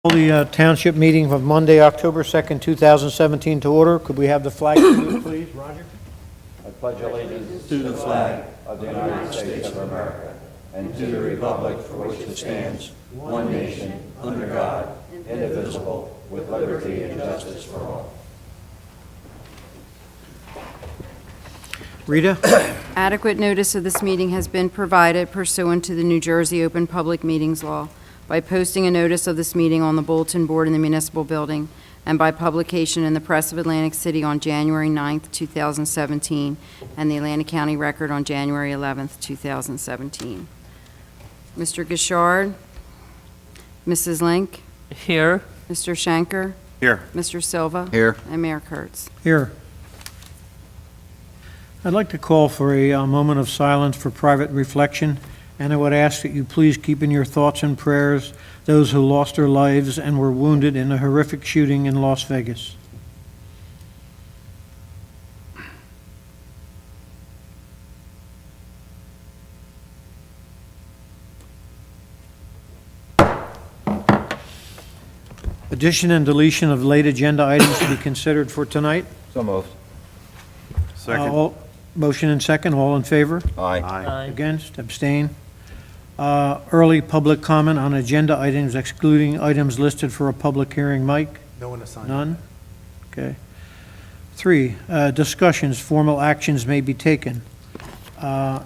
Call the Township meeting of Monday, October 2nd, 2017 to order. Could we have the flag salute, please, Roger? I pledge allegiance to the flag of the United States of America and to the republic for which it stands, one nation, under God, indivisible, with liberty and justice for all. Rita? Adequate notice of this meeting has been provided pursuant to the New Jersey Open Public Meetings Law by posting a notice of this meeting on the bulletin board in the municipal building and by publication in the Press of Atlantic City on January 9th, 2017, and the Atlantic County Record on January 11th, 2017. Mr. Gishard? Mrs. Link? Here. Mr. Schenker? Here. Mr. Silva? Here. And Mayor Kurtz. Here. I'd like to call for a moment of silence for private reflection, and I would ask that you please keep in your thoughts and prayers those who lost their lives and were wounded in a horrific shooting in Las Vegas. Addition and deletion of late agenda items to be considered for tonight. So moved. Motion and second, all in favor? Aye. Against, abstain. Early public comment on agenda items excluding items listed for a public hearing. Mike? No one assigned. None? Okay. 3, discussions, formal actions may be taken. A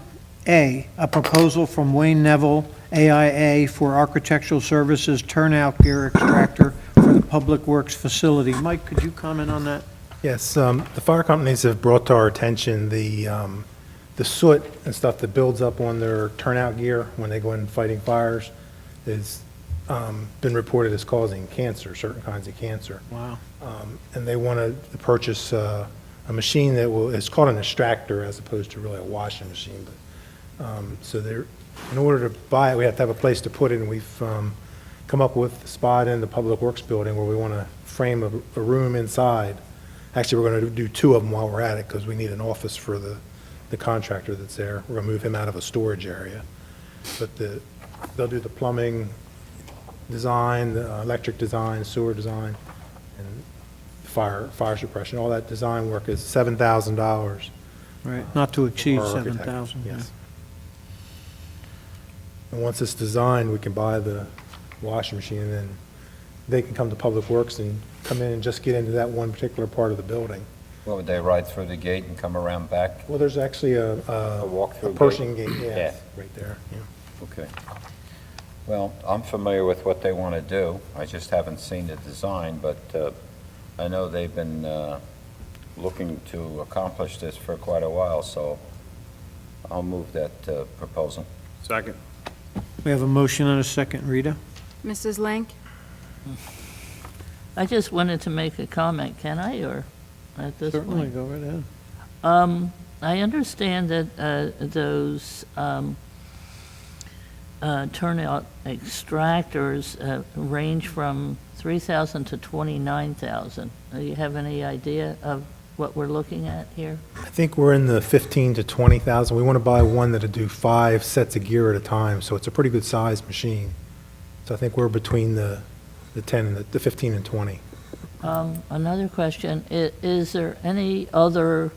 proposal from Wayne Neville, AIA, for architectural services turnout gear extractor for the Public Works facility. Mike, could you comment on that? Yes, the fire companies have brought to our attention the soot and stuff that builds up on their turnout gear when they go in fighting fires has been reported as causing cancer, certain kinds of cancer. Wow. And they want to purchase a machine that it's called an extractor as opposed to really a washing machine. But so in order to buy it, we have to have a place to put it, and we've come up with a spot in the Public Works building where we want to frame a room inside. Actually, we're going to do 2 of them while we're at it because we need an office for the contractor that's there. We're going to move him out of a storage area. But they'll do the plumbing design, the electric design, sewer design, and fire suppression. All that design work is $7,000. Right, not to exceed per architect. 7,000. Yes. And once it's designed, we can buy the washing machine, and then they can come to Public Works and come in and just get into that one particular part of the building. What, would they ride through the gate and come around back? Well, there's actually a walk-through Pershing gate, Yeah. yeah, right there. Yeah. Okay. Well, I'm familiar with what they want to do. I just haven't seen the design, but I know they've been looking to accomplish this for quite a while, so I'll move that proposal. Second. We have a motion and a second. Rita? Mrs. Link? I just wanted to make a comment, can I, or at this Certainly, point? go right ahead. I understand that those turnout extractors range from $3,000 to $29,000. Do you have any idea of what we're looking at here? I think we're in the 15 to 20,000. We want to buy one that'll do 5 sets of gear at a time, so it's a pretty good sized machine. So I think we're between the 10 and the 15 and 20. Another question, is there any other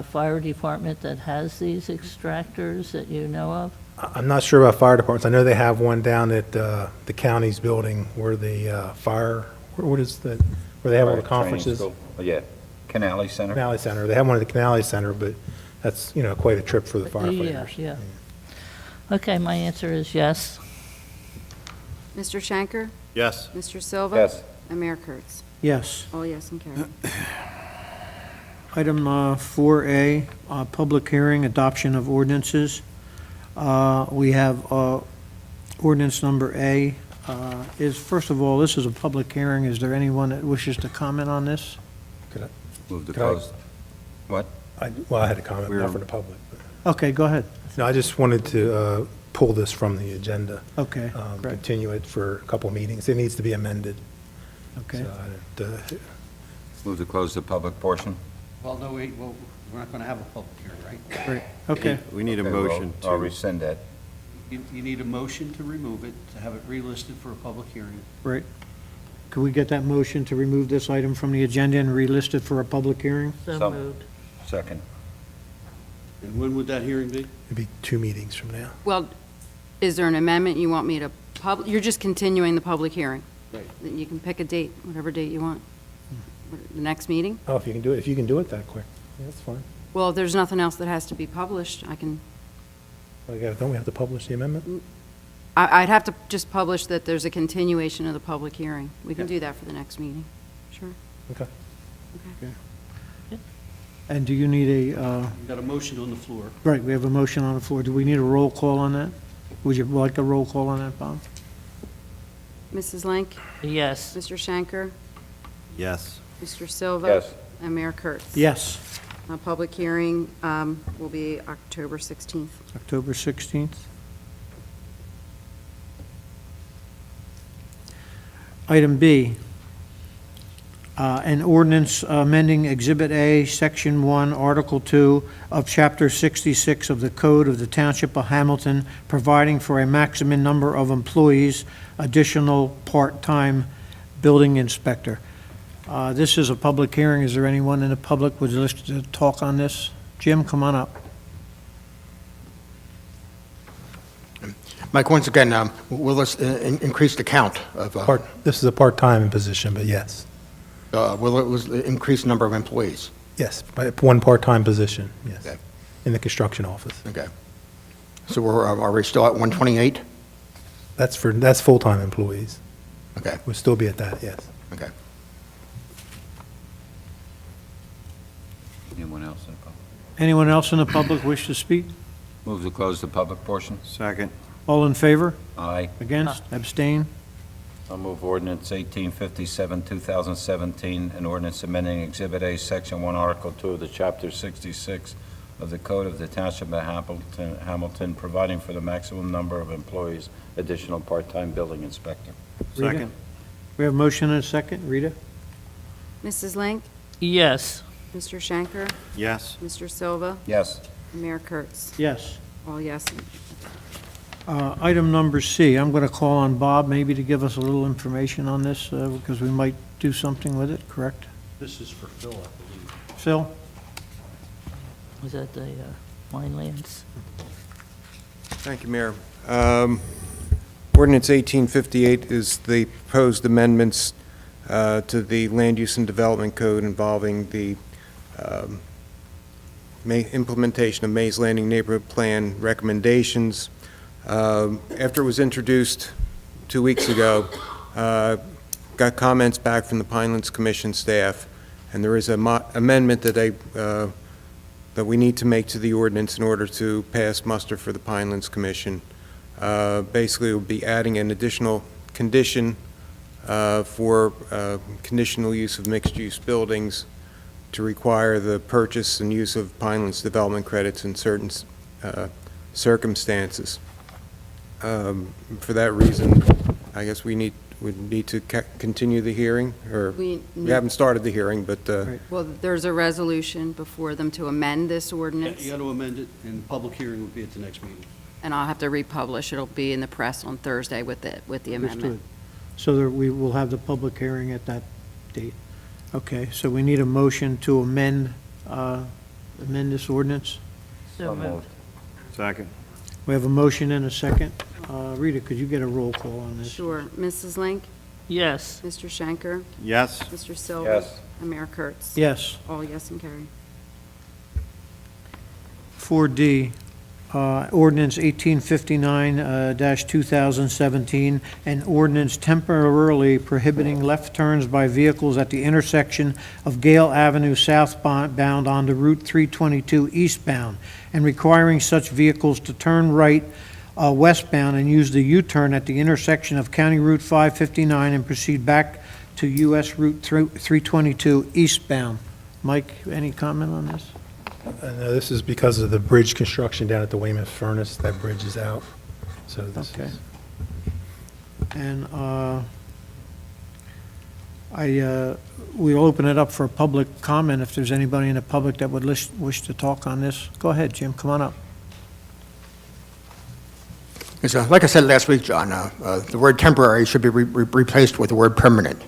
fire department that has these extractors that you know of? I'm not sure about fire departments. I know they have one down at the county's building where the what is that, where they have all the Training conferences. school. Oh, yeah, Canale Center. Canale Center. They have one at the Canale Center, but that's, quite a trip for the firefighters. Yeah. Okay, my answer is yes. Mr. Schenker? Yes. Mr. Silva? Yes. And Mayor Kurtz. Yes. All yes and carried. Item 4A, public hearing, adoption of ordinances. We have ordinance number A. First of all, this is a public hearing. Is there anyone that wishes to comment on this? Move to Could I- close. What? I had a comment, not for the public. But- Okay, go ahead. No, I just wanted to pull this from the agenda. Okay, great. Continue it for a couple meetings. It needs to be amended. Okay. So, Move to close the public portion. Well, no, we're not going to have a public hearing, right? Great. Okay. We need a Okay, motion I'll to, rescind that. You need a motion to remove it, to have it relisted for a public hearing. Right. Could we get that motion to remove this item from the agenda and relist it for a public hearing? So So- moved. Second. And when would that hearing be? It'd be 2 meetings from now. Well, is there an amendment you want me to you're just continuing the public hearing? Right. You can pick a date, whatever date you want. The next meeting? Oh, if you can do it that quick, yeah, that's fine. Well, if there's nothing else that has to be published, I can, Don't we have to publish the amendment? I'd have to just publish that there's a continuation of the public hearing. We can do that for the next meeting. Sure. Okay. And do you need We've got a motion on the floor. right, we have a motion on the floor. Do we need a roll call on that? Would you like a roll call on that, Bob? Mrs. Link, Yes. Mr. Shanker, Yes. Mr. Silva? Yes. And Mayor Kurtz? Yes, Public hearing will be October 16th. October 16th. Item B, an ordinance amending Exhibit A, Section 1, Article 2 of Chapter 66 of the Code of the Township of Hamilton, providing for a maximum number of employees, additional part-time building inspector. This is a public hearing. Is there anyone in the public would like to talk on this? Jim, come on up. Mike, once again, will this increase the count of, This is a part-time position, but yes. will it increase the number of employees? Yes, by one part-time position, yes, Okay. in the construction office. Okay. So are we still at 128? That's full-time employees. Okay, We'll still be at that, yes. okay. Anyone else in the public? Anyone else in the public wish to speak? Move to close the public portion. Second. All in favor? Aye. Against? Abstain? I'll move ordinance 1857, 2017, an ordinance amending Exhibit A, Section 1, Article 2 of the Chapter 66 of the Code of the Township of Hamilton, providing for the maximum number of employees, additional part-time building inspector. Rita? Second. We have a motion and a second. Rita? Mrs. Link, Yes. Mr. Shanker, Yes. Mr. Silva, Yes. and Mayor Kurtz? Yes. All yes. Item number C, I'm going to call on Bob maybe to give us a little information on this, because we might do something with it, correct? This is for Phil, I believe. Phil? Was that the Winelands? Thank you, Mayor. Ordinance 1858 is the proposed amendments to the Land Use and Development Code involving the implementation of Mays Landing Neighborhood Plan recommendations. After it was introduced 2 weeks ago, got comments back from the Pinelands Commission staff, and there is an amendment that we need to make to the ordinance in order to pass muster for the Pinelands Commission. Basically, we'll be adding an additional condition for conditional use of mixed-use buildings to require the purchase and use of Pinelands development credits in certain circumstances. For that reason, I guess we need to continue the hearing, or we haven't started the hearing, but Right. Well, there's a resolution before them to amend this ordinance, You got to amend it, and the public hearing will be at the next meeting. and I'll have to republish. It'll be in the press on Thursday with the amendment. Understood. So that we will have the public hearing at that date. Okay, so we need a motion to amend this ordinance. So moved. Second. We have a motion and a second. Rita, could you get a roll call on this? Sure. Mrs. Link, Yes. Mr. Shanker, Yes. Mr. Silva. Yes. And Mayor Kurtz. Yes. All yes and carry. 4D, ordinance 1859-2017, an ordinance temporarily prohibiting left turns by vehicles at the intersection of Gale Avenue southbound onto Route 322 eastbound, and requiring such vehicles to turn right westbound and use the U-turn at the intersection of County Route 559 and proceed back to US Route 322 eastbound. Mike, any comment on this? No, this is because of the bridge construction down at the Weymouth Furnace. That bridge is out, so this Okay. is... And we'll open it up for public comment if there's anybody in the public that would wish to talk on this. Go ahead, Jim, come on up. Like I said last week, John, the word temporary should be replaced with the word permanent.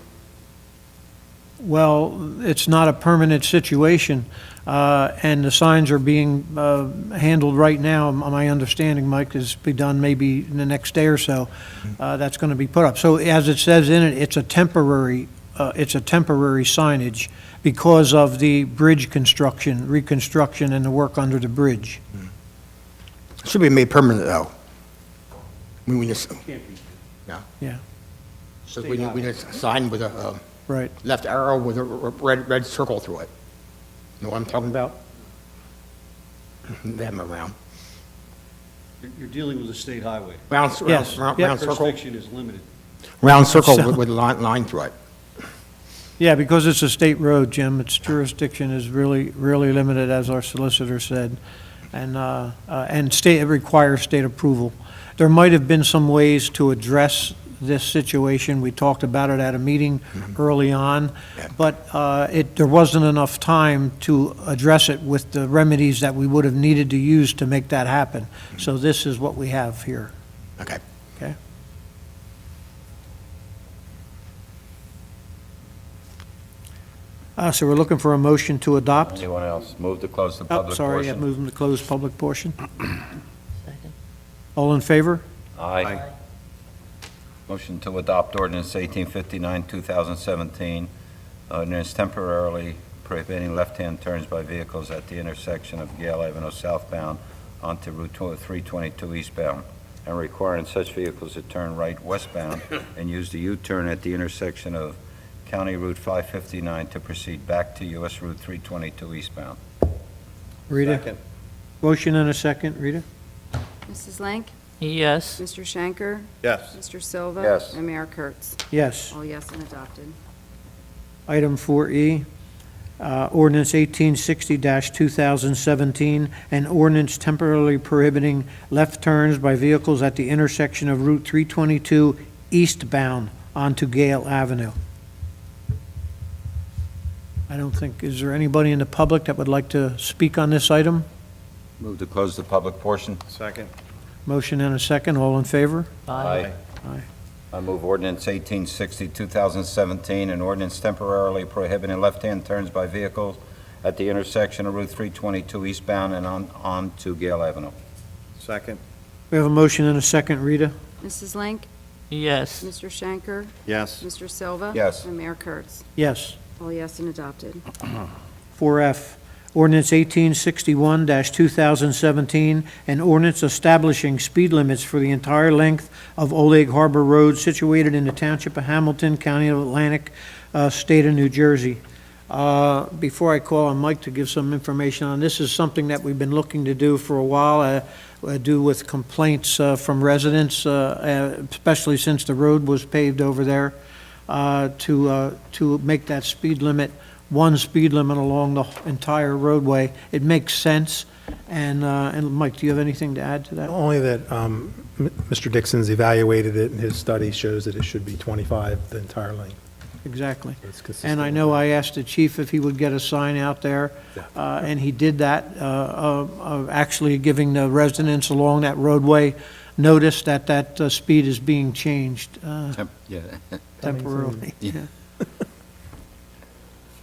Well, it's not a permanent situation, and the signs are being handled right now. My understanding, Mike, is be done maybe in the next day or so. That's going to be put up. So as it says in it, it's a temporary signage because of the bridge reconstruction, and the work under the bridge. Should be made permanent, though. We just, Can't be. Yeah, so we need a sign with a right. left arrow with a red circle through it. Know what I'm talking about? They have them around. You're dealing with a state highway. Yes. Round Yep. circle, Jurisdiction is limited. round circle So- with a line through it. Yeah, because it's a state road, Jim, its jurisdiction is really, really limited, as our solicitor said, and it requires state approval. There might have been some ways to address this situation. We talked about it at a meeting early on, Yeah. but there wasn't enough time to address it with the remedies that we would have needed to use to make that happen. So this is what we have here, Okay. okay? So we're looking for a motion to adopt. Anyone else? Move to close the Oh, public sorry, I portion. moved them to close public portion. Second. All in favor? Aye. Motion to adopt ordinance 1859, 2017, ordinance temporarily prohibiting left-hand turns by vehicles at the intersection of Gale Avenue southbound onto Route 322 eastbound, and requiring such vehicles to turn right westbound and use the U-turn at the intersection of County Route 559 to proceed back to US Route 322 eastbound. Rita? Motion and a second, Rita? Mrs. Lang? Yes. Mr. Shanker? Yes. Mr. Silva? Yes. And Mayor Kurtz? Yes. All yes and adopted. Item 4E, ordinance 1860-2017, an ordinance temporarily prohibiting left turns by vehicles at the intersection of Route 322 eastbound onto Gale Avenue. I don't think, is there anybody in the public that would like to speak on this item? Move to close the public portion. Second. Motion and a second, all in favor? Aye. Aye. I move ordinance 1860, 2017, an ordinance temporarily prohibiting left-hand turns by vehicles at the intersection of Route 322 eastbound and on to Gale Avenue. Second. We have a motion and a second, Rita? Mrs. Lang? Yes. Mr. Shanker? Yes. Mr. Silva? Yes. And Mayor Kurtz? Yes. All yes and adopted. 4F, ordinance 1861-2017, an ordinance establishing speed limits for the entire length of Old Harbor Road situated in the Township of Hamilton, County of Atlantic, State of New Jersey. Before I call on Mike to give some information on this, is something that we've been looking to do for a while, do with complaints from residents, especially since the road was paved over there, to make that speed limit one speed limit along the entire roadway. It makes sense. And Mike, do you have anything to add to that? Only that Mr. Dixon's evaluated it, and his study shows that it should be 25, the entire length. Exactly. So it's consistent And I with know that. I asked the chief if he would get a sign out there, and he did that, actually giving the residents along that roadway notice that that speed is being changed Yeah. temporarily. Yeah.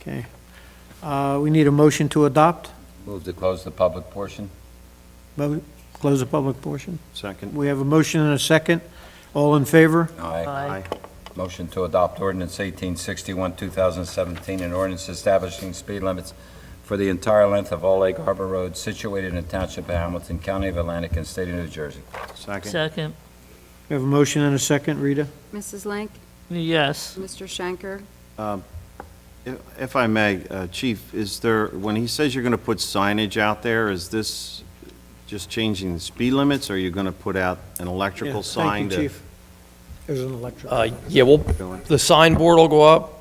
Okay. We need a motion to adopt. Move to close the public portion. Close the public portion. Second. We have a motion and a second. All in favor? Aye. Motion to adopt ordinance 1861, 2017, an ordinance establishing speed limits for the entire length of All Lake Harbor Road situated in the Township of Hamilton, County of Atlantic, and State of New Jersey. Second. Second. We have a motion and a second. Rita? Mrs. Lang? Yes. Mr. Shanker? If I may, Chief, is there, when he says you're going to put signage out there, is this just changing the speed limits, or are you going to put out an electrical sign? Thank you, Chief. There's an electric. Yeah, well, the signboard will go up.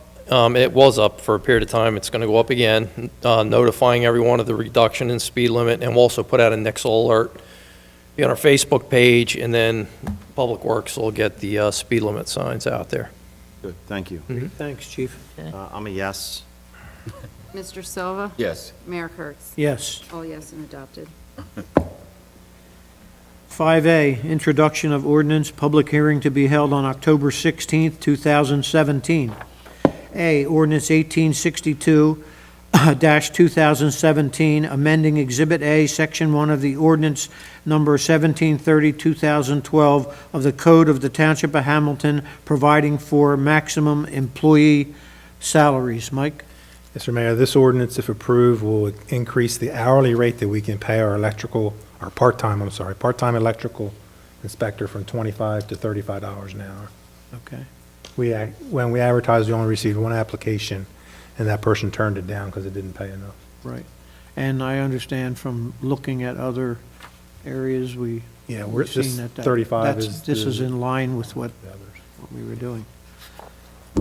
It was up for a period of time. It's going to go up again, notifying everyone of the reduction in speed limit, and we'll also put out a Nixle alert on our Facebook page, and then Public Works will get the speed limit signs out there. Good, thank you. Thanks, Chief. I'm a yes. Mr. Silva? Yes. Mayor Kurtz? Yes. All yes and adopted. 5A, introduction of ordinance, public hearing to be held on October 16th, 2017. A, ordinance 1862-2017, amending Exhibit A, Section 1 of the ordinance number 1730, 2012 of the Code of the Township of Hamilton, providing for maximum employee salaries. Mike? Mr. Mayor, this ordinance, if approved, will increase the hourly rate that we can pay our part-time electrical inspector from $25 to $35 an hour. Okay. When we advertised, we only received one application, and that person turned it down because it didn't pay enough. Right. And I understand from looking at other areas, Yeah, we've this seen that. 35 This is in line with what we were doing.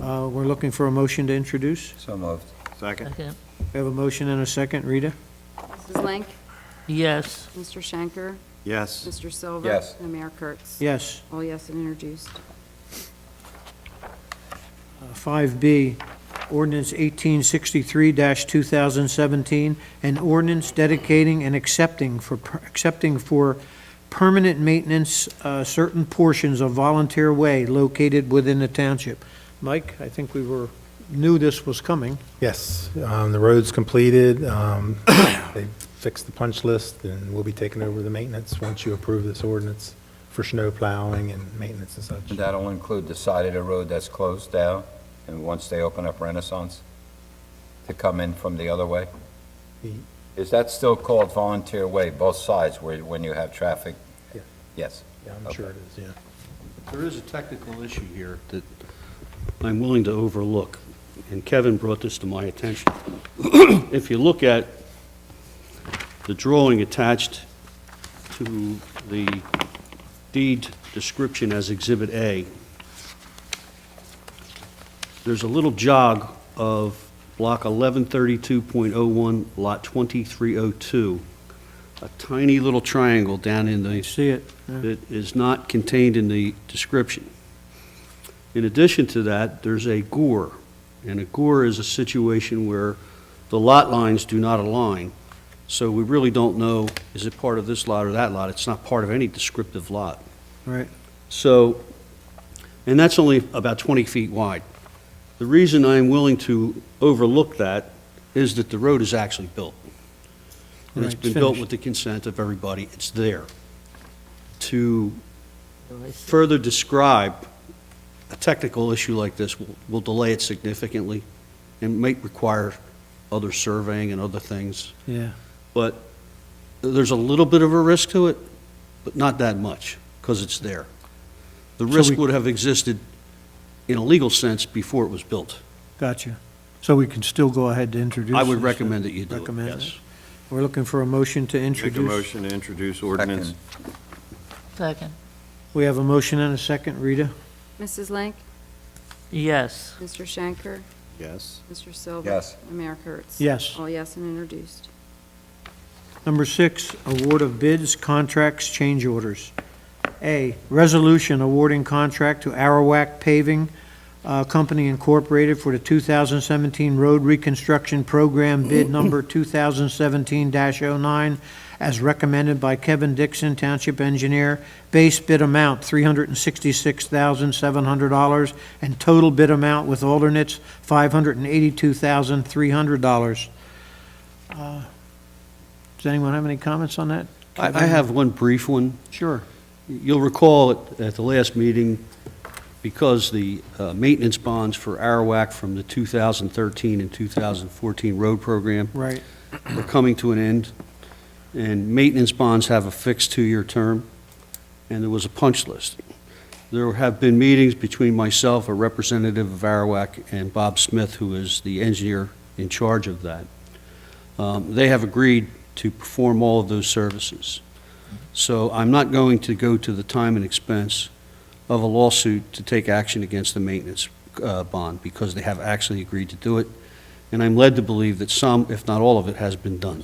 We're looking for a motion to introduce. So moved. Second? Second. We have a motion and a second. Rita? Mrs. Link? Yes. Mr. Schenker? Yes. Mr. Silver? Yes. And Mayor Kurtz? Yes. All yes and introduced. 5B, ordinance 1863-2017, an ordinance dedicating and accepting for permanent maintenance certain portions of Volunteer Way located within the township. Mike, I think knew this was coming. Yes, the road's completed. They fixed the punch list, and we'll be taking over the maintenance once you approve this ordinance for snow plowing and maintenance and such. And that'll include the side of the road that's closed down, and once they open up Renaissance, to come in from the other way? Is that still called Volunteer Way, both sides, when you have traffic? Yeah. Yes. Yeah, I'm sure it is, yeah. There is a technical issue here that I'm willing to overlook, and Kevin brought this to my attention. If you look at the drawing attached to the deed description as Exhibit A, there's a little jog of Block 1132.01, Lot 2302, a tiny little triangle down in the See it? Yeah. that is not contained in the description. In addition to that, there's a gore, and a gore is a situation where the lot lines do not align, so we really don't know, is it part of this lot or that lot? It's not part of any descriptive lot. Right. So, and that's only about 20 feet wide. The reason I'm willing to overlook that is that the road is actually built. And it's Right, been it's built finished. with the consent of everybody, it's there. To further describe a technical issue like this will delay it significantly and might require other surveying and other things. Yeah. But there's a little bit of a risk to it, but not that much, because it's there. The So risk we- would have existed in a legal sense before it was built. Gotcha. So we can still go ahead to introduce I would this, recommend that you do it, recommend yes. it. We're looking for a motion to Make a introduce. motion to introduce ordinance. Second. Second. We have a motion and a second. Rita? Mrs. Link? Yes. Mr. Schenker? Yes. Mr. Silver? Yes. And Mayor Kurtz? Yes. All yes and introduced. Number 6, award of bids, contracts, change orders. A, resolution awarding contract to Arawak Paving Company Incorporated for the 2017 Road Reconstruction Program, bid number 2017-09, as recommended by Kevin Dixon, Township Engineer. Base bid amount, $366,700, and total bid amount with alternates, $582,300. Does anyone have any comments on that? I have one brief one. Sure. You'll recall at the last meeting, because the maintenance bonds for Arawak from the 2013 and 2014 road program Right. are coming to an end, and maintenance bonds have a fixed 2-year term, and there was a punch list. There have been meetings between myself, a representative of Arawak, and Bob Smith, who is the engineer in charge of that. They have agreed to perform all of those services. So I'm not going to go to the time and expense of a lawsuit to take action against the maintenance bond, because they have actually agreed to do it, and I'm led to believe that some, if not all of it, has been done.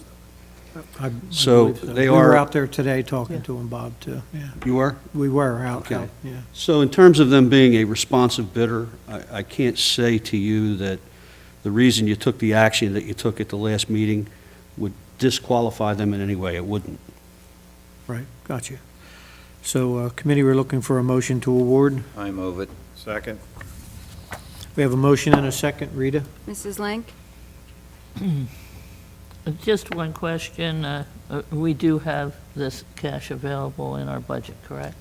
I So believe they We were are- out there today talking to him, Bob, too, yeah. You are? We were out, Okay. yeah. So in terms of them being a responsive bidder, I can't say to you that the reason you took the action that you took at the last meeting would disqualify them in any way. It wouldn't. Right, gotcha. So, committee, we're looking for a motion to award. I move it. Second? We have a motion and a second. Rita? Mrs. Link? Just one question. We do have this cash available in our budget, correct?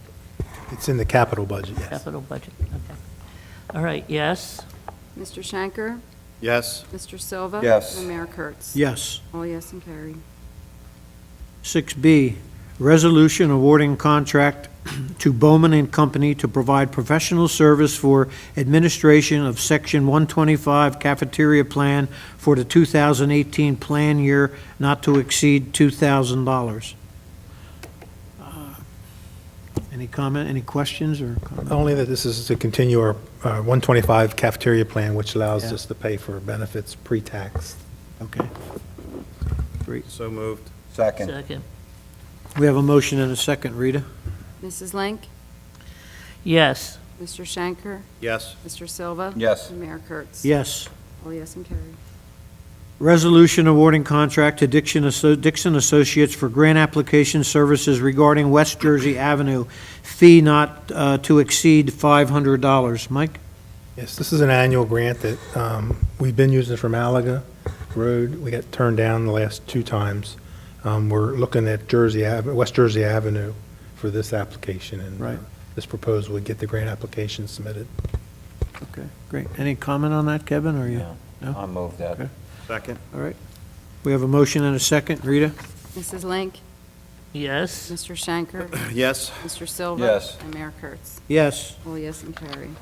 It's in the capital budget, yes. Capital budget, okay. All right, yes? Mr. Shanker? Yes. Mr. Silva? Yes. And Mayor Kurtz? Yes. All yes and carried. 6B, resolution awarding contract to Bowman and Company to provide professional service for administration of Section 125 cafeteria plan for the 2018 plan year not to exceed $2,000. Any comment, any questions or comments? Only that this is to continue our 125 cafeteria plan, which allows Yeah. us to pay for benefits pre-tax. Okay. Great. So moved. Second. Second. We have a motion and a second. Rita? Mrs. Link? Yes. Mr. Shanker? Yes. Mr. Silva? Yes. And Mayor Kurtz? Yes. All yes and carried. Resolution awarding contract to Dixon Associates for grant application services regarding West Jersey Avenue, fee not to exceed $500. Mike? Yes, this is an annual grant that we've been using for Malaga Road. We got turned down the last 2 times. We're looking at West Jersey Avenue for this application, and Right. this proposal would get the grant application submitted. Okay, great. Any comment on that, Kevin, or you? No. No? I'll move that. Okay. Second. All right. We have a motion and a second. Rita? Mrs. Link? Yes. Mr. Shanker? Yes. Mr. Silva? Yes. And Mayor Kurtz? Yes. All yes and carried.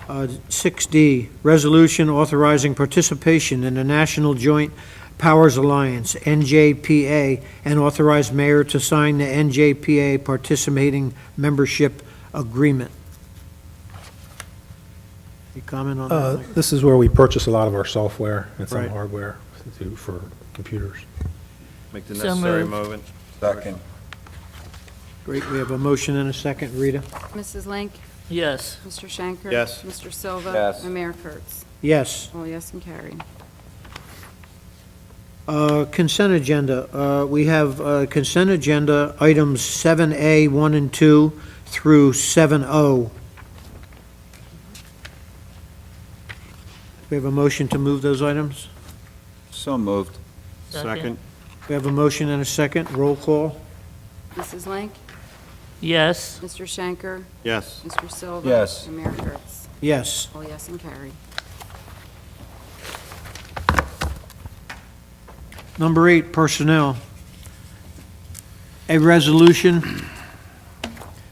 6D, resolution authorizing participation in the National Joint Powers Alliance, NJPA, and authorize mayor to sign the NJPA participating membership agreement. Any comment on that? Mike? This is where we purchase a lot of our software and some Right. hardware for computers. Make the So necessary moved. movement. Second. Great, we have a motion and a second. Rita? Mrs. Link? Yes. Mr. Shanker? Yes. Mr. Silva? Yes. And Mayor Kurtz? Yes. All yes and carried. Consent agenda. We have consent agenda items 7A, 1 and 2 through 7O. We have a motion to move those items? So moved. Second. We have a motion and a second. Roll call? Mrs. Link? Yes. Mr. Shanker? Yes. Mr. Silva? Yes. And Mayor Kurtz? Yes. All yes and carried. Number 8, personnel. A resolution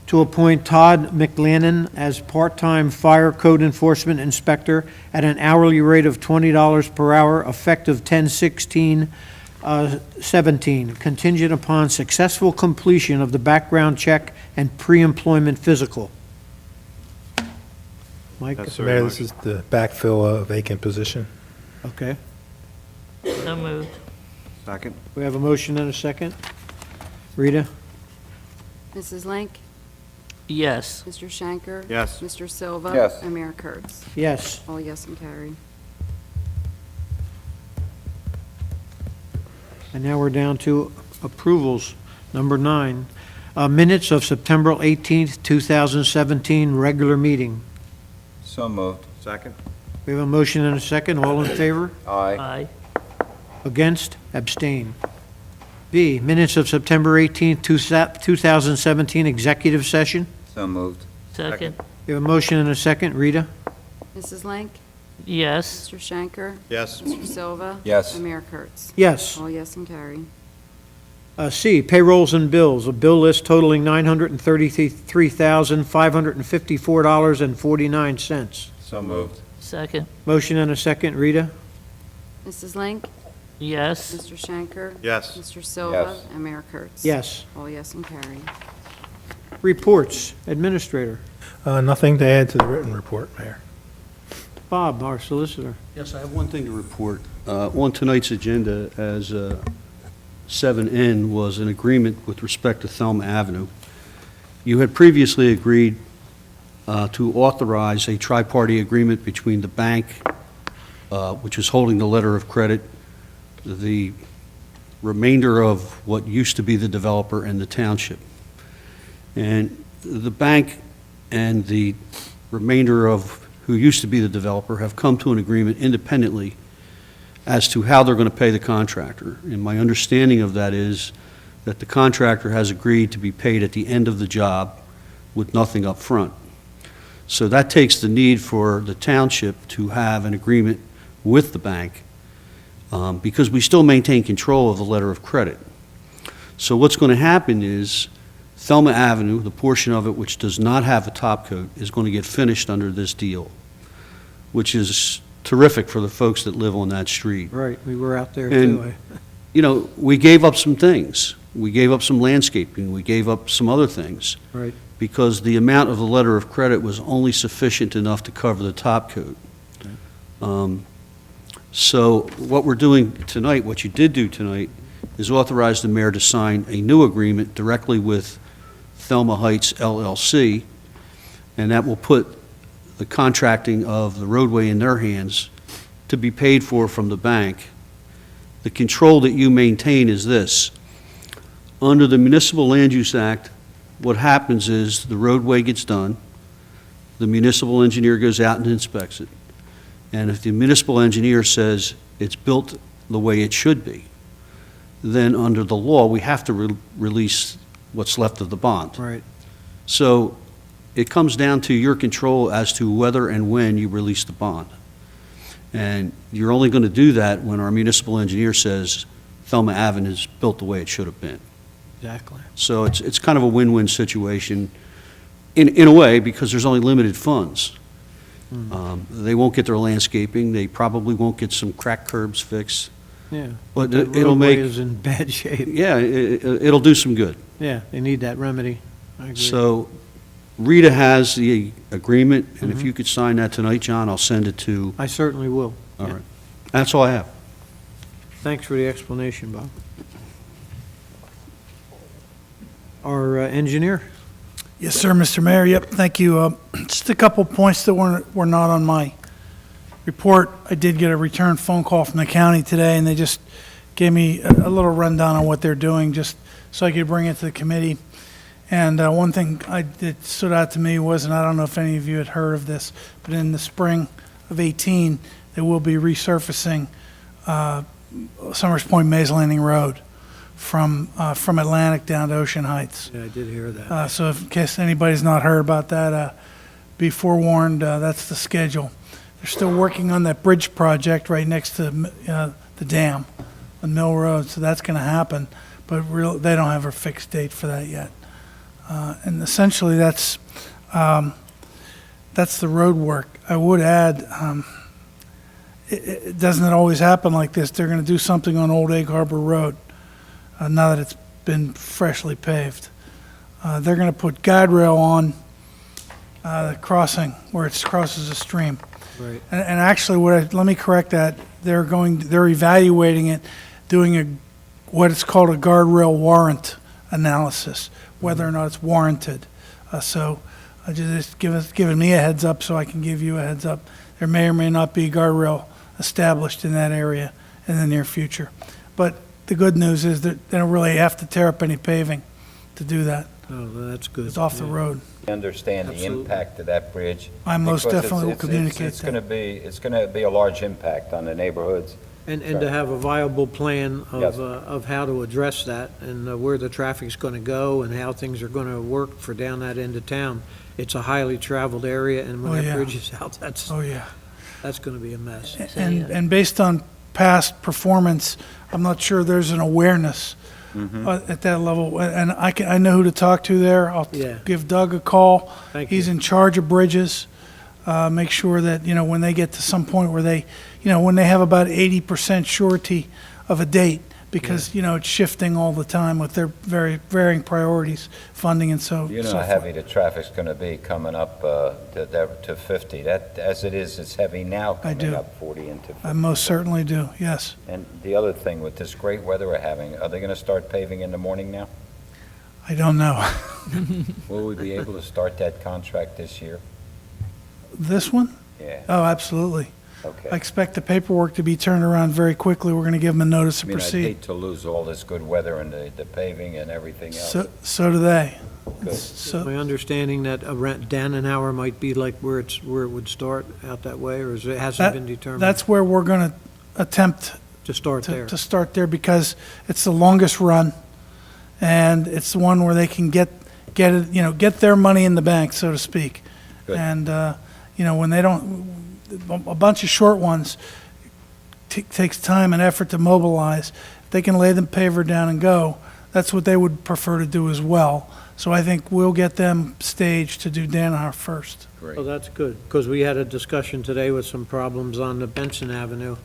to appoint Todd McLennan as part-time fire code enforcement inspector at an hourly rate of $20 per hour, effective 10/16/17, contingent upon successful completion of the background check and pre-employment physical. Mike? That's Mr. Mayor, this is the backfill of a vacant position. Okay. So moved. Second. We have a motion and a second. Rita? Mrs. Link? Yes. Mr. Shanker? Yes. Mr. Silva? Yes. And Mayor Kurtz? Yes. All yes and carried. And now we're down to approvals. Number 9, minutes of September 18th, 2017, regular meeting. So moved. Second. We have a motion and a second. All in favor? Aye. Aye. Against? Abstain. B, minutes of September 18th, 2017, executive session. So moved. Second. We have a motion and a second. Rita? Mrs. Link? Yes. Mr. Shanker? Yes. Mr. Silva? Yes. And Mayor Kurtz? Yes. All yes and carried. C, payrolls and bills. A bill list totaling $933,554.49. So moved. Second. Motion and a second. Rita? Mrs. Link? Yes. Mr. Shanker? Yes. Mr. Silva? Yes. And Mayor Kurtz? Yes. All yes and carried. Reports. Administrator. Nothing to add to the written report, Mayor. Bob, our solicitor. Yes, I have one thing to report. On tonight's agenda, as 7N was an agreement with respect to Thelma Avenue. You had previously agreed to authorize a tri-party agreement between the bank, which is holding the letter of credit, the remainder of what used to be the developer, and the township. And the bank and the remainder of who used to be the developer, have come to an agreement independently as to how they're going to pay the contractor. And my understanding of that is that the contractor has agreed to be paid at the end of the job with nothing up front. So that takes the need for the township to have an agreement with the bank, because we still maintain control of the letter of credit. So what's going to happen is Thelma Avenue, the portion of it which does not have a top coat, is going to get finished under this deal, which is terrific for the folks that live on that street. Right, we were out there And- too. You know, we gave up some things. We gave up some landscaping. We gave up some other things. Right. Because the amount of the letter of credit was only sufficient enough to cover the top coat. So what we're doing tonight, what you did do tonight, is authorize the mayor to sign a new agreement directly with Thelma Heights LLC, and that will put the contracting of the roadway in their hands to be paid for from the bank. The control that you maintain is this. Under the Municipal Land Use Act, what happens is the roadway gets done, the municipal engineer goes out and inspects it, and if the municipal engineer says it's built the way it should be, then under the law, we have to release what's left of the bond. Right. So it comes down to your control as to whether and when you release the bond. And you're only going to do that when our municipal engineer says Thelma Avenue is built the way it should have been. Exactly. So it's kind of a win-win situation in a way, because there's only limited funds. They won't get their landscaping, they probably won't get some cracked curbs fixed, Yeah. but The it'll roadway make, is in bad shape. yeah, it'll do some good. Yeah, they need that remedy. I agree. So Rita has the agreement, and if you could sign that tonight, John, I'll send it to, I certainly will. all Yeah. right. That's all I have. Thanks for the explanation, Bob. Our engineer? Yes, sir, Mr. Mayor. Yep, thank you. Just a couple points that were not on my report. I did get a return phone call from the county today, and they just gave me a little rundown on what they're doing, just so I could bring it to the committee. And one thing that stood out to me was, and I don't know if any of you had heard of this, but in the spring of 18, they will be resurfacing Summers Point Maze Landing Road from Atlantic down to Ocean Heights. Yeah, I did hear that. So in case anybody's not heard about that, be forewarned, that's the schedule. They're still working on that bridge project right next to the dam on Mill Road, so that's going to happen, but they don't have a fixed date for that yet. And essentially, that's the road work. I would add, it doesn't always happen like this. They're going to do something on Old Egg Harbor Road now that it's been freshly paved. They're going to put guide rail on the crossing where it crosses a stream. Right. And actually, let me correct that. They're evaluating it, doing what is called a guardrail warrant analysis, whether or not it's warranted. So just giving me a heads up so I can give you a heads up. There may or may not be a guardrail established in that area in the near future. But the good news is that they don't really have to tear up any paving to do that. Oh, that's good. It's off the Yeah. road. Understand the Absolutely. impact of that bridge. I most because definitely will communicate It's going to that. it's going to be a large impact on the neighborhoods. And to have a viable plan Yes. of how to address that and where the traffic's going to go and how things are going to work for down that end of town. It's a highly traveled area, and when Oh, that yeah. bridge is out, that's Oh, yeah. going to be a mess. And based on past performance, I'm not sure there's an awareness at that level. And I know who to talk to there. I'll Yeah. give Doug a call. Thank He's you. in charge of bridges. Make sure that, when they get to some point where they, when they have about 80% surety of a date, because, it's shifting all the time with their very varying priorities, funding and so You know so how forth. heavy the traffic's going to be coming up to 50. That, as it is, it's heavy now I coming do. up 40 into 50. I most certainly do, yes. And the other thing, with this great weather we're having, are they going to start paving in the morning now? I don't know. Will we be able to start that contract this year? This one? Yeah, Oh, absolutely. I okay. expect the paperwork to be turned around very quickly. We're going to give them a notice I to mean, I'd proceed. hate to lose all this good weather and the paving and everything else. So do they. So, My understanding that a rent down an hour might be like where it would start out that way, or it hasn't been determined that's where we're going to attempt to start there? to start there, because it's the longest run, and it's the one where they can get it, get their money in the bank, so to speak. Good. And, when they don't, a bunch of short ones takes time and effort to mobilize. If they can lay the paver down and go, that's what they would prefer to do as well. So I think we'll get them staged to do Danaher first. Oh, that's good, because we had a discussion today with some problems on the Benson Avenue,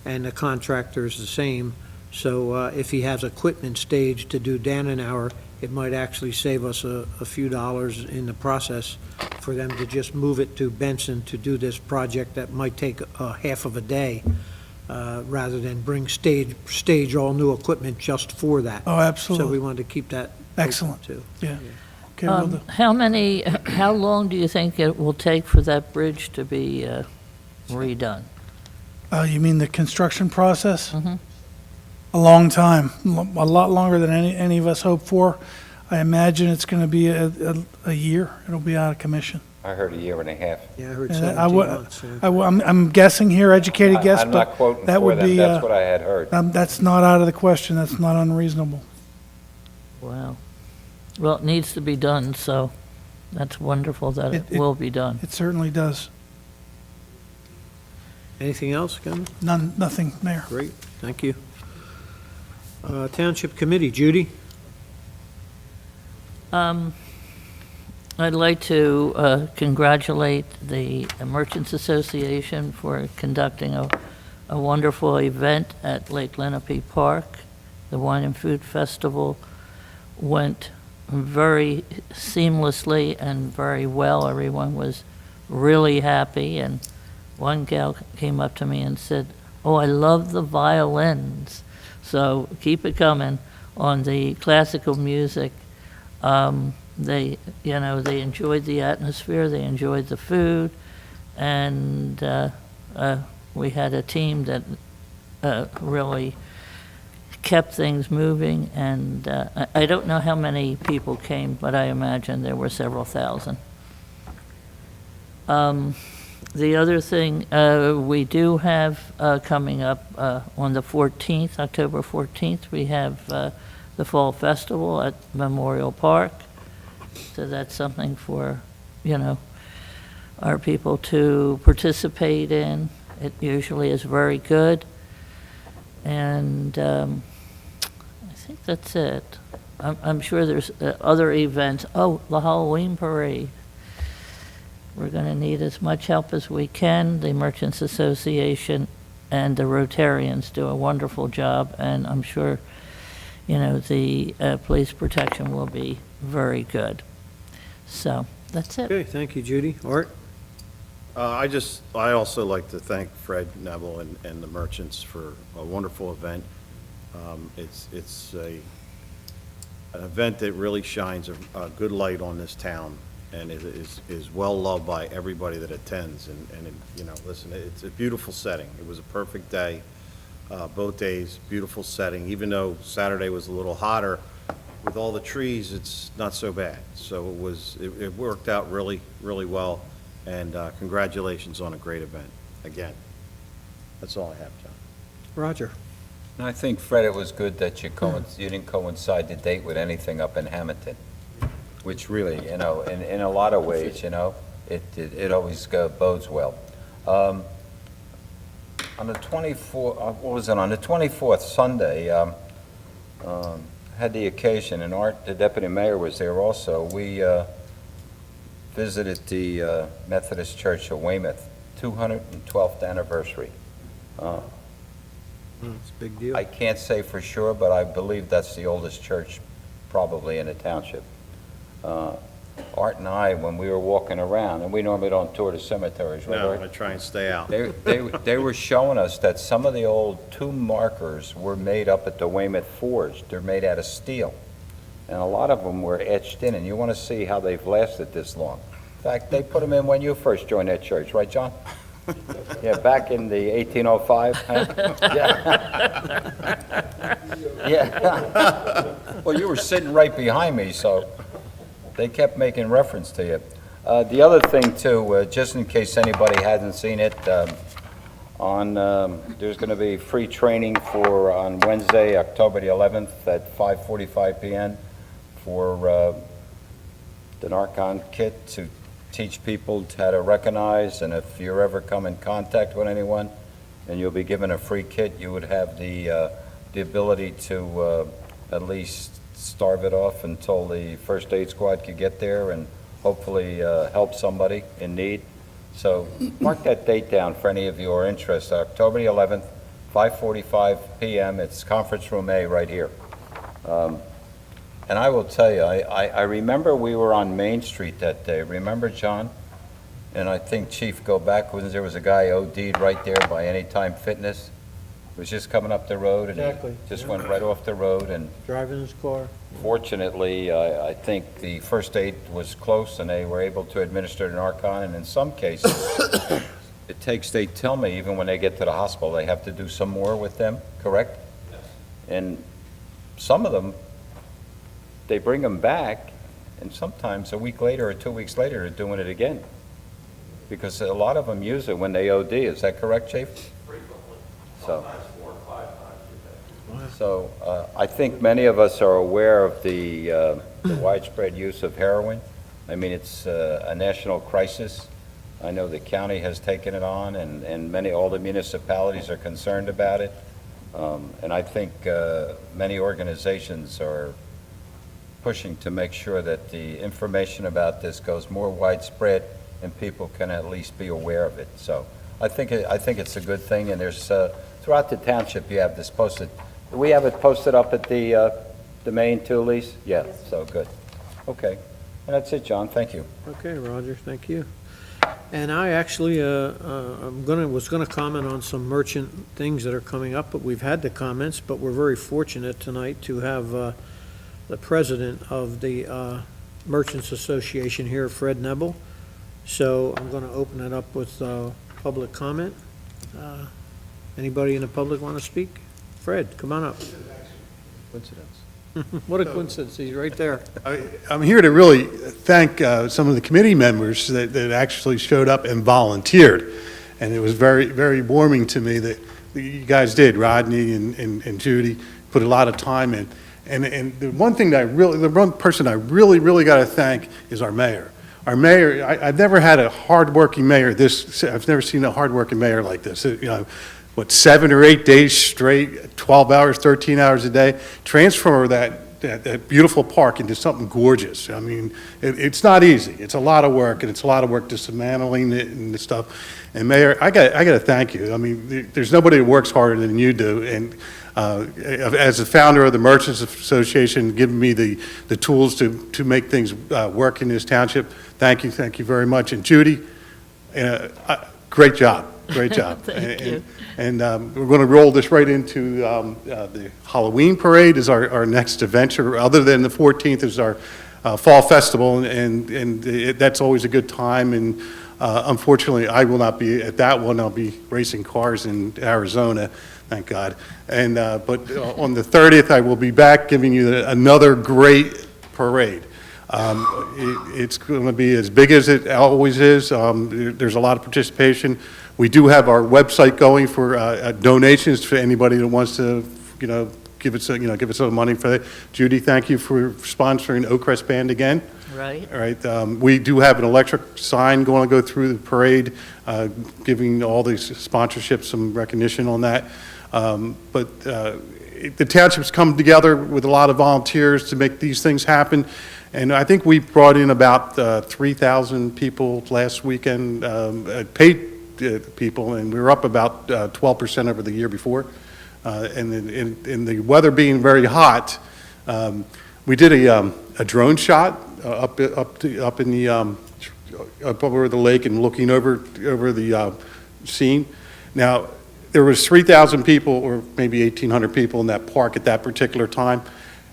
and the contractor's the same. So if he has equipment staged to do Dannenhour, it might actually save us a few dollars in the process for them to just move it to Benson to do this project that might take a half of a day, rather than stage all new equipment just for that. Oh, So we absolutely. wanted to keep that open, Excellent. too. Yeah. Okay, will do. How long do you think it will take for that bridge to be redone? You mean the construction process? Mhm. A long time, a lot longer than any of us hoped for. I imagine it's going to be a year. It'll be out of commission. I heard a year and a half. Yeah, I heard And 17 months. yeah. I'm guessing here, educated guess, I'm not but quoting that for would them, be, that's what I had heard. that's not out of the question. That's not unreasonable. Wow. Well, it needs to be done, so that's wonderful that it It- will be done. It certainly does. Anything else, Kevin? Nothing, Mayor. Great, thank you. Township Committee, Judy? I'd like to congratulate the Merchants Association for conducting a wonderful event at Lake Lenape Park. The Wine and Food Festival went very seamlessly and very well. Everyone was really happy, and one gal came up to me and said, "Oh, I love the violins." So keep it coming on the classical music. They enjoyed the atmosphere, they enjoyed the food, and we had a team that really kept things moving, and I don't know how many people came, but I imagine there were several thousand. The other thing we do have coming up on the 14th, October 14th, we have the Fall Festival at Memorial Park. So that's something for, our people to participate in. It usually is very good. And I think that's it. I'm sure there's other events. Oh, the Halloween parade. We're going to need as much help as we can. The Merchants Association and the Rotarians do a wonderful job, and I'm sure, the police protection will be very good. So, that's it. Okay, thank you, Judy. Art? I also like to thank Fred Neville and the Merchants for a wonderful event. It's an event that really shines a good light on this town, and it is well loved by everybody that attends. And listen, it's a beautiful setting. It was a perfect day, both days, beautiful setting. Even though Saturday was a little hotter, with all the trees, it's not so bad. So it worked out really, really well. And congratulations on a great event, again. That's all I have, John. Roger? And I think, Fred, it was good that you didn't coincide the date with anything up in Hamilton, which really, in a lot of ways, it always bodes well. On the 24th, what was it, on the 24th, Sunday, had the occasion, and Art, the deputy mayor, was there also. We visited the Methodist Church of Weymouth, 212th anniversary. It's a big deal. I can't say for sure, but I believe that's the oldest church probably in the township. Art and I, when we were walking around, and we normally don't tour the cemeteries, right, No, Art? I try and stay out. They were showing us that some of the old tomb markers were made up at the Weymouth Forge. They're made out of steel. And a lot of them were etched in, and you want to see how they've lasted this long. In fact, they put them in when you first joined that church, right, John? Yeah, back in the 1805, huh? Yeah. Yeah. Well, you were sitting right behind me, so. they kept making reference to you. The other thing too, just in case anybody hasn't seen it, there's going to be free training on Wednesday, October the 11th at 5:45 p.m. for the Narcon kit to teach people how to recognize, and if you ever come in contact with anyone and you'll be given a free kit, you would have the ability to at least starve it off until the first aid squad could get there and hopefully help somebody in need. So mark that date down for any of you who are interested. October the 11th, 5:45 p.m. It's Conference Room A right here. And I will tell you, I remember we were on Main Street that day. Remember, John? And I think, Chief, go back when there was a guy OD'd right there by Anytime Fitness. He was just coming up the road and Exactly, he just yeah. went right off the road. And Driving his car. fortunately, I think the first aid was close and they were able to administer Narcan. And in some cases, they tell me, even when they get to the hospital, they have to do some more with them, correct? Yes. And some of them, they bring them back, and sometimes a week later or 2 weeks later, they're doing it again. Because a lot of them use it when they OD. Is that correct, Chief? Frequently. So- Sometimes 4 or 5 times a day. So I think many of us are aware of the widespread use of heroin. I mean, it's a national crisis. I know the county has taken it on, and all the municipalities are concerned about it. And I think many organizations are pushing to make sure that the information about this goes more widespread and people can at least be aware of it. So I think it's a good thing, and there's throughout the township you have this posted. Do we have it posted up at the main too, Lise? Yeah, so good. Okay, and that's it, John. Thank you. Okay, Roger, thank you. And I actually, was gonna comment on some merchant things that are coming up, but we've had the comments, but we're very fortunate tonight to have the president of the Merchants Association here, Fred Nebel. So I'm gonna open it up with public comment. Anybody in the public want to speak? Fred, come on up. Coincidence. What a coincidence, he's right there. I'm here to really thank some of the committee members that actually showed up and volunteered. And it was very, very warming to me that you guys did, Rodney and Judy, put a lot of time in. And the one person I really got to thank is our mayor. Our mayor, I've never had a hardworking mayor I've never seen a hardworking mayor like this. 7 or 8 days straight, 12 hours, 13 hours a day, transfer that beautiful park into something gorgeous. I mean, it's not easy. It's a lot of work, and it's a lot of work dismantling it and this stuff. And Mayor, I got to thank you. I mean, there's nobody that works harder than you do. And as a founder of the Merchants Association, giving me the tools to make things work in this township, thank you very much. And Judy, great job. Great job. Thank you. And we're going to roll this right into the Halloween parade is our next adventure. Other than the 14th is our fall festival, and that's always a good time. And unfortunately, I will not be at that one. I'll be racing cars in Arizona, thank God. And but on the 30th, I will be back giving you another great parade. It's going to be as big as it always is. There's a lot of participation. We do have our website going for donations for anybody that wants to, give us some money for that. Judy, thank you for sponsoring Oakcrest Band again. Right. All right. We do have an electric sign going to go through the parade, giving all these sponsorships some recognition on that. But the township's come together with a lot of volunteers to make these things happen. And I think we brought in about 3,000 people last weekend, paid people, and we were up about 12% over the year before. And the weather being very hot, we did a drone shot up over the lake and looking over the scene. Now, there was 3,000 people, or maybe 1,800 people in that park at that particular time.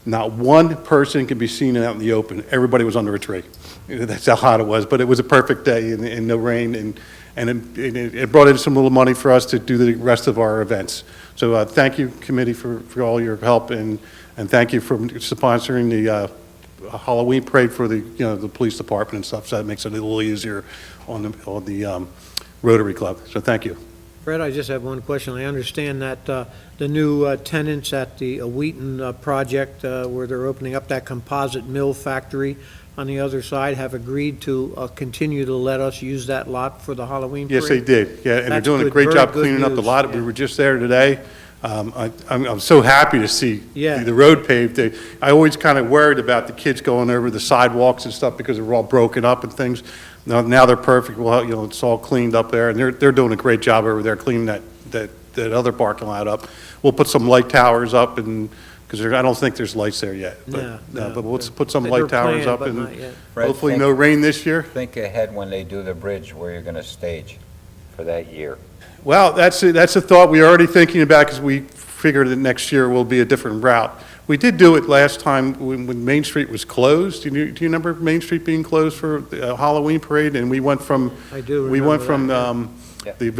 Not one person could be seen out in the open. Everybody was under a tree. That's how hot it was, but it was a perfect day and no rain, and it brought in some little money for us to do the rest of our events. So thank you, committee, for all your help, and thank you for sponsoring the a Halloween parade for the, the police department and stuff, so that makes it a little easier on the Rotary Club. So thank you. Fred, I just have one question. I understand that the new tenants at the Wheaton project, where they're opening up that composite mill factory on the other side, have agreed to continue to let us use that lot for the Halloween parade? Yes, they did, yeah, and they're That's doing a good, great very job good cleaning up the news, lot. We yeah. were just there today. I'm so happy to see Yeah. the road paved. I always kind of worried about the kids going over the sidewalks and stuff because they were all broken up and things. Now they're perfect. Well, it's all cleaned up there, and they're doing a great job over there cleaning that other parking lot up. We'll put some light towers up, and because I don't think there's lights there yet. No, But we'll put some They're light towers planned, up, but and not yet. Fred, hopefully think- no rain this year. Think ahead when they do the bridge where you're going to stage for that year. Well, that's a thought we're already thinking about, because we figured that next year will be a different route. We did do it last time when Main Street was closed. Do you remember Main Street being closed for the Halloween parade? And we went from, I do we went remember from that, the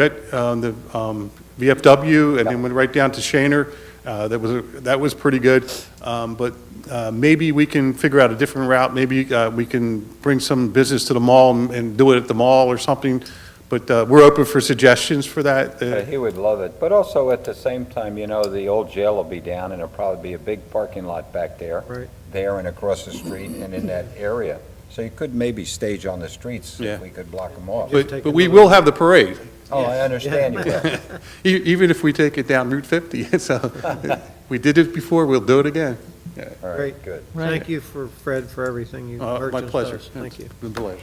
VFW, and then went right down to Shaner. That was pretty good. But maybe we can figure out a different route. Maybe we can bring some business to the mall and do it at the mall or something. But we're open for suggestions for that. He would love it. But also at the same time, the old jail will be down, and there'll probably be a big parking lot back there. Right. There and across the street and in that area. So you could maybe stage on the streets Yeah. if we could block them off. take But we another- will have the parade, Oh, I understand you will. even if we take it down Route 50. So we did it before, we'll do it again. All right, Great. good. Thank you, Fred, for everything you My merchants pleasure. does. Thank you. It's been a pleasure.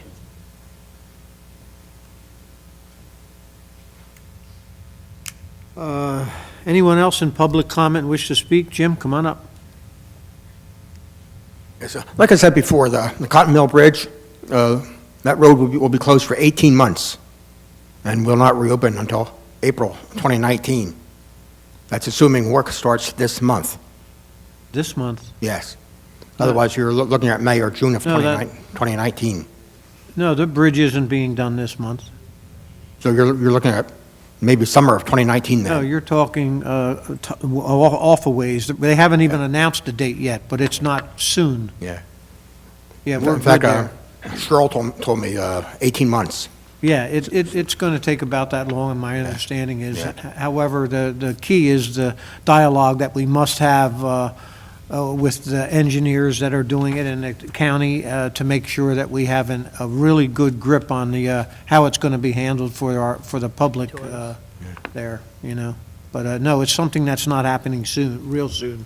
Anyone else in public comment wish to speak? Jim, come on up. Yes, like I said before, the Cotton Mill Bridge, that road will be closed for 18 months and will not reopen until April 2019. That's assuming work starts this month, This month? yes. Otherwise, you're looking at May or June of No, that- 2019. No, the bridge isn't being done this month. So you're looking at maybe summer of 2019 then. No, you're talking off a ways. They haven't even announced a date yet, but it's not soon. Yeah. Yeah, we're In good fact, there. Cheryl told me 18 months. Yeah, it's going to take about that long, and my understanding is. Yeah. However, the key is the dialogue that we must have with the engineers that are doing it in the county to make sure that we have a really good grip on the, how it's going to be handled for the public there, But no, it's something that's not happening soon, real soon.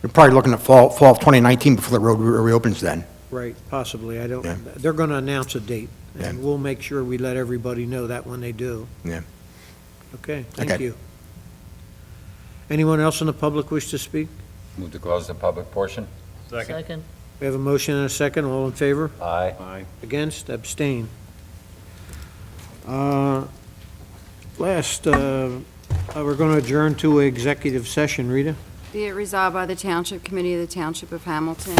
You're probably looking at fall of 2019 before the road reopens then. Right, possibly. Yeah. They're going to announce a date, and Yeah. we'll make sure we let everybody know that when they do. Yeah. Okay, thank Okay. you. Anyone else in the public wish to speak? Move to close the public portion? Second. We have a motion and a second. All in favor? Aye. Against? Abstain. Last, we're going to adjourn to executive session. Rita? Be it resolved by the Township Committee of the Township of Hamilton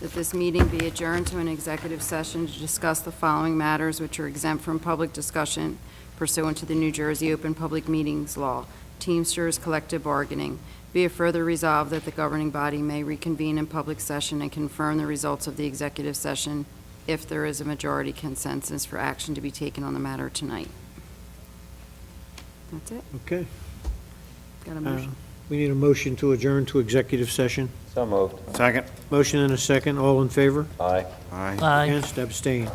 that this meeting be adjourned to an executive session to discuss the following matters which are exempt from public discussion pursuant to the New Jersey Open Public Meetings Law, Teamsters collective bargaining. Be it further resolved that the governing body may reconvene in public session and confirm the results of the executive session if there is a majority consensus for action to be taken on the matter tonight. That's it. Okay. Got a motion? We need a motion to adjourn to executive session. So moved. Second. Motion and a second. All in favor? Aye. Aye. Aye. Against? Abstain.